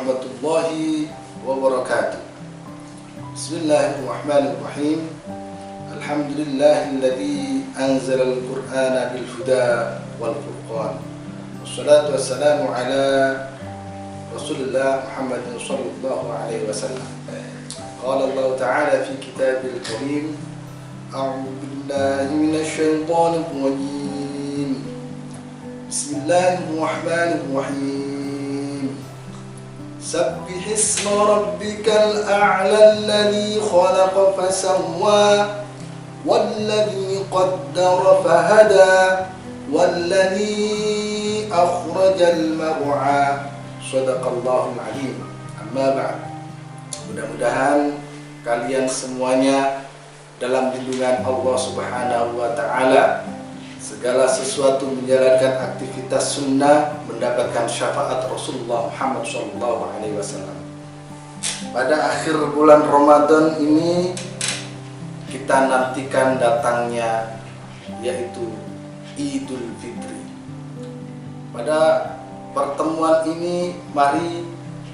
warahmatullahi wabarakatuh. Bismillahirrahmanirrahim. Alhamdulillahilladzi anzalal Qur'ana bil huda wal furqan. Wassalatu wassalamu ala Rasulillah Muhammadin sallallahu alaihi wasallam. Qala Allah Ta'ala fi kitabil karim. A'udzu billahi minasy syaithanir rajim. Bismillahirrahmanirrahim. سبح اسم ربك الأعلى الذي خلق فسوى والذي قدر فهدى والذي أخرج المرعى صدق الله العظيم. Amma ba'd. Mudah-mudahan kalian semuanya dalam lindungan Allah Subhanahu wa Ta'ala, segala sesuatu menjalankan aktivitas sunnah, mendapatkan syafaat Rasulullah Muhammad SAW. Pada akhir bulan Ramadan ini kita nantikan datangnya yaitu Idul Fitri. Pada pertemuan ini mari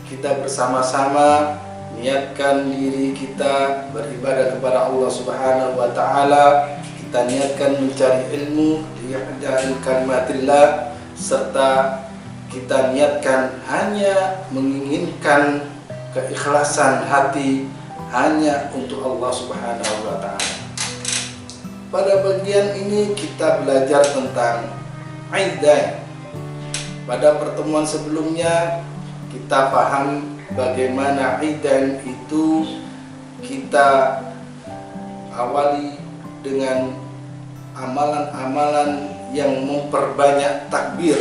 kita bersama-sama niatkan diri kita beribadah kepada Allah Subhanahu wa Ta'ala. Kita niatkan mencari ilmu li'a'da'il kalimatillah, serta kita niatkan hanya menginginkan keikhlasan hati hanya untuk Allah Subhanahu wa Ta'ala. Pada bagian ini kita belajar tentang Aidain. Pada pertemuan sebelumnya kita paham bagaimana Aidain itu kita awali dengan amalan-amalan yang memperbanyak takbir,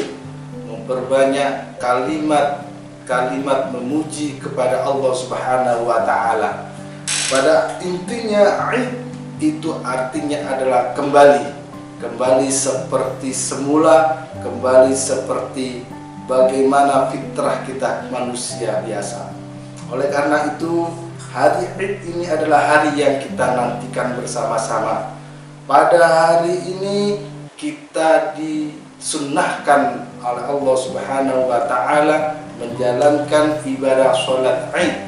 memperbanyak kalimat-kalimat memuji kepada Allah Subhanahu wa Ta'ala. Pada intinya Aid itu artinya adalah kembali seperti semula, kembali seperti bagaimana fitrah kita manusia biasa. Oleh karena itu hari Id ini adalah hari yang kita nantikan bersama-sama. Pada hari ini kita disunnahkan oleh Allah Subhanahu wa Ta'ala menjalankan ibadah sholat Id.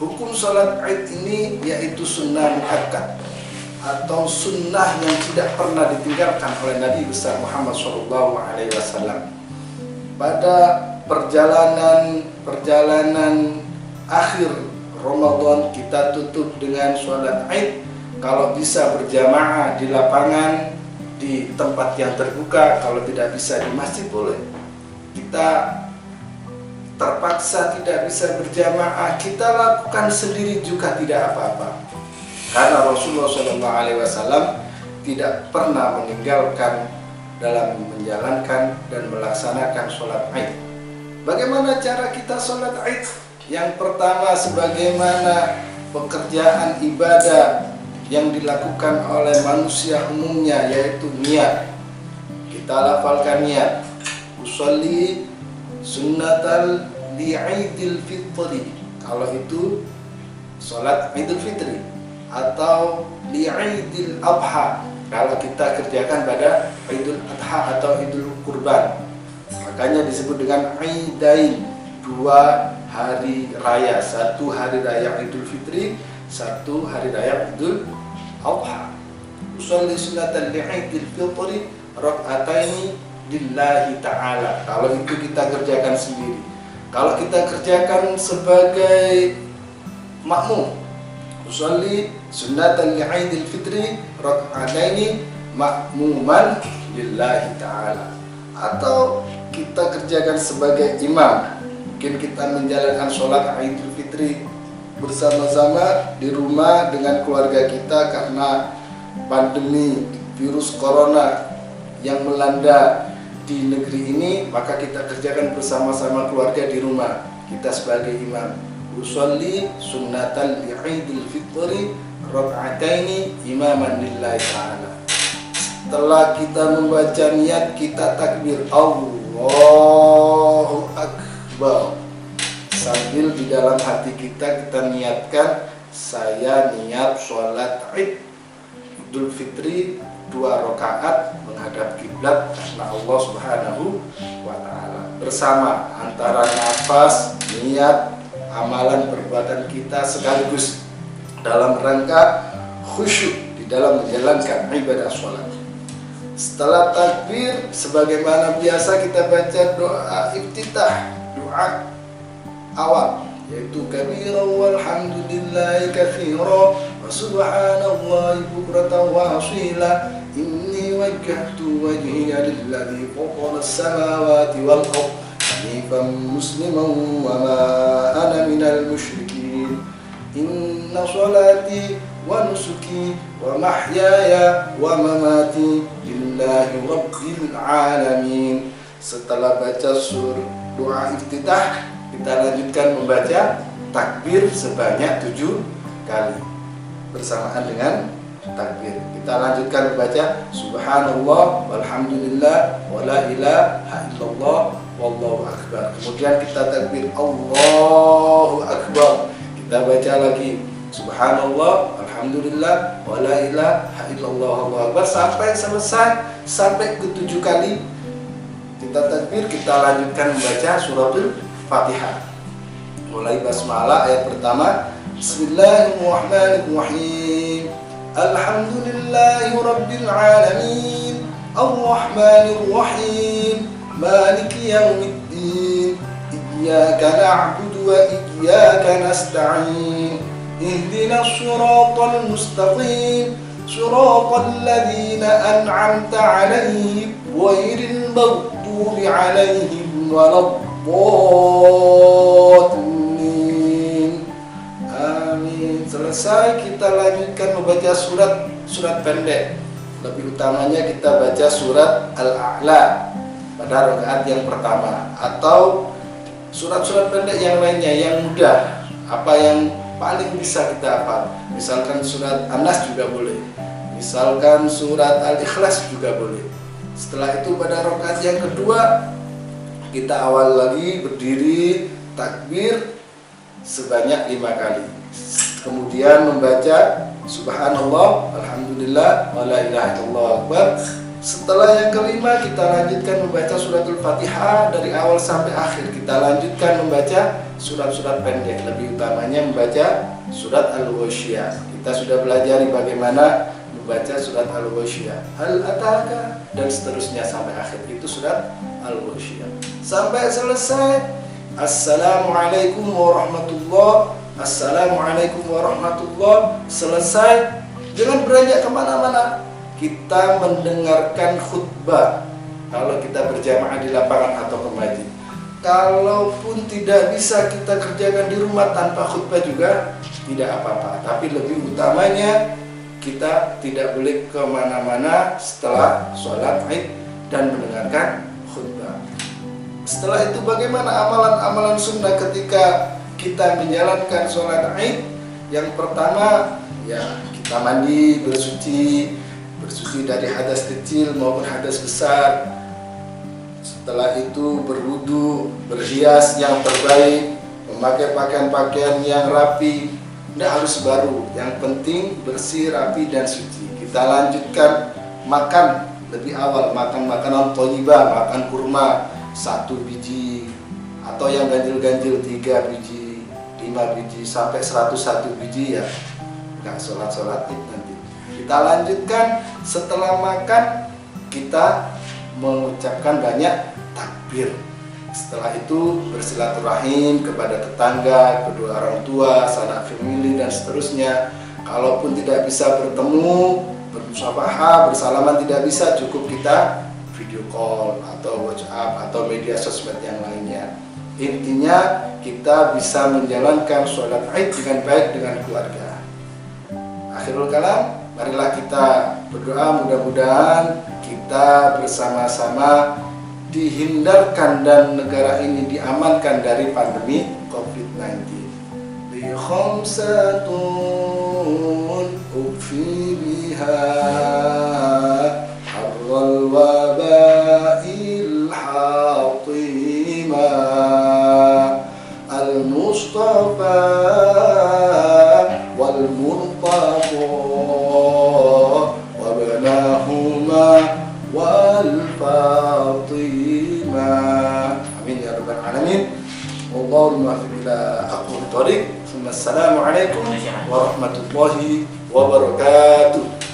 Hukum sholat Id ini yaitu sunnah muakkad atau sunnah yang tidak pernah ditinggalkan oleh Nabi besar Muhammad SAW. Pada perjalanan akhir Ramadan kita tutup dengan sholat Id. Kalau bisa berjamaah di lapangan, di tempat yang terbuka. Kalau tidak bisa di masjid boleh. Kita terpaksa tidak bisa berjamaah, kita lakukan sendiri juga tidak apa-apa. Karena Rasulullah SAW tidak pernah meninggalkan dalam menjalankan dan melaksanakan sholat Id. Bagaimana cara kita sholat Id? Yang pertama, sebagaimana pekerjaan ibadah yang dilakukan oleh manusia umumnya, yaitu niat. Kita lafalkan niat. Usolli sunnatal li'idil fitri. Kalau itu sholat Idul Fitri, atau li'idil adha kalau kita kerjakan pada Idul Adha atau Idul Kurban. Makanya disebut dengan Aidain, dua hari raya, satu hari raya Idul Fitri, satu hari raya Idul Adha. Usolli sunnatal li'idil fitri rak'ataini lillahi ta'ala. Kalau itu kita kerjakan sendiri. Kalau kita kerjakan sebagai makmum, usolli sunnatal li'idil fitri rak'ataini makmuman lillahi ta'ala. Atau kita kerjakan sebagai imam. Mungkin kita menjalankan sholat Idul Fitri bersama-sama di rumah dengan keluarga kita karena pandemi virus corona yang melanda di negeri ini, maka kita kerjakan bersama-sama keluarga di rumah. Kita sebagai imam, usolli sunnatal li'idil fitri rak'ataini imaman lillahi ta'ala. Setelah kita membaca niat, kita takbir Allahu Akbar. Sambil di dalam hati kita niatkan, saya niat sholat Id Idul Fitri 2 rakaat menghadap kiblat karena Allah Subhanahu wa Ta'ala. Bersama antara nafas, niat, amalan, perbuatan kita sekaligus dalam rangka khusyuk di dalam menjalankan ibadah sholat. Setelah takbir, sebagaimana biasa kita baca doa iftitah, doa awal, yaitu kabiran walhamdulillahi katsiran wa subhanallahi bukratan wa asila inni wajjahtu wajhiya lilladzi fatara as-samawati wal ardh hanifan musliman wa ma ana minal musyrikin inna sholati wa nusuki wa mahyaya wa mamati lillahi rabbil alamin. Setelah baca doa iftitah, kita lanjutkan membaca takbir sebanyak 7 kali bersamaan dengan takbir. Kita lanjutkan membaca subhanallah walhamdulillah wala ilaha illallah wallahu akbar. Kemudian kita takbir Allahu akbar. Kita baca lagi subhanallah alhamdulillah wala ilaha illallah wallahu akbar sampai selesai, sampai ke-7 kali kita takbir. Kita lanjutkan membaca suratul Fatihah. Mulai basmalah ayat pertama, bismillahirrahmanirrahim, alhamdulillahi rabbil alamin, arrahmanirrahim, maliki yaumiddin, iyyaka na'budu wa iyyaka nasta'in, ihdinas siratal mustaqim, siratal ladzina an'amta 'alaihim ghairil maghdubi 'alaihim waladdallin. Amin. Selesai, kita lanjutkan membaca surat pendek. Lebih utamanya kita baca surat Al-A'la pada rakaat yang pertama, atau surat-surat pendek yang lainnya yang mudah, apa yang paling bisa kita hafal. Misalkan surat An-Nas juga boleh, misalkan surat Al-Ikhlas juga boleh. Setelah itu pada rakaat yang kedua kita awal lagi berdiri takbir sebanyak 5 kali. Kemudian membaca subhanallah alhamdulillah wala ilaha illallah akbar. Setelah yang kelima kita lanjutkan membaca suratul Fatihah dari awal sampai akhir. Kita lanjutkan membaca surat-surat pendek, lebih utamanya membaca surat Al-Ghasyiyah. Kita sudah belajar bagaimana membaca surat Al-Ghasyiyah, Hal ataka, dan seterusnya sampai akhir. Itu surat Al-Ghasyiyah. Sampai selesai, assalamualaikum warahmatullah, assalamualaikum warahmatullah. Selesai, jangan beranjak kemana-mana. Kita mendengarkan khutbah kalau kita berjamaah di lapangan atau ke masjid. Kalaupun tidak bisa kita kerjakan di rumah tanpa khutbah juga tidak apa-apa. Tapi lebih utamanya kita tidak boleh kemana-mana setelah sholat Id dan mendengarkan khutbah. Setelah itu bagaimana amalan-amalan sunnah ketika kita menjalankan sholat Id? Yang pertama, ya kita mandi, bersuci dari hadas kecil maupun hadas besar. Setelah itu berwudu, berhias yang terbaik, memakai pakaian-pakaian yang rapi, tidak harus baru, yang penting bersih, rapi, dan suci. Kita lanjutkan makan lebih awal, makan makanan thayyibah, makan kurma 1 biji, atau yang ganjil-ganjil 3 biji, 5 biji, sampai 101 biji ya, nggak sholat Id nanti. Kita lanjutkan, setelah makan kita mengucapkan banyak takbir. Setelah itu bersilaturahim kepada tetangga, kedua orang tua, sanak famili, dan seterusnya. Kalaupun tidak bisa bertemu, bermusafahah, bersalaman tidak bisa, cukup kita video call atau WhatsApp atau media sosmed yang lainnya. Intinya kita bisa menjalankan sholat Id dengan baik dengan keluarga. Akhirul kalam, marilah kita berdoa, mudah-mudahan kita bersama-sama dihindarkan dan negara ini diamankan dari pandemi COVID-19. Li khamsatun ukfi biha harral waba'il hatima al-mustafa wal murtada wa banahuma wal fatima. Amin ya rabbal alamin. Allahumma bila aqulu thoriq. Assalamualaikum warahmatullahi wabarakatuh.